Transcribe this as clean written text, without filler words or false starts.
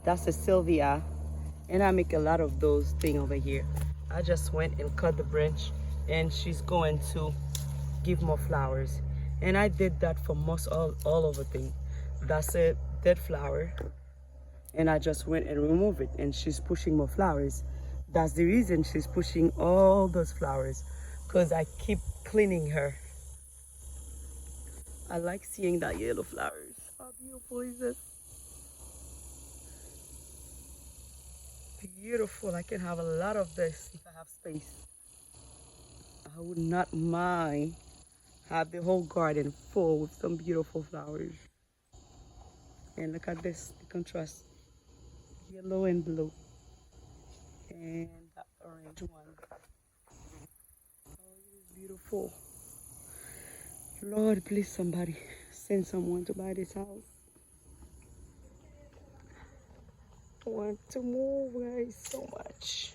That's a Sylvia. And I make a lot of those things over here. I just went and cut the branch and she's going to give more flowers. And I did that for most all of the thing. That's a dead flower. And I just went and removed it and she's pushing more flowers. That's the reason she's pushing all those flowers, because I keep cleaning her. I like seeing that yellow flowers. How beautiful is it? Beautiful. I can have a lot of this if I have space. I would not mind have the whole garden full with some beautiful flowers. And look at this, the contrast, yellow and blue, and that orange one. Oh, it is beautiful. Lord, please somebody send someone to buy this house. I want to move, guys, so much.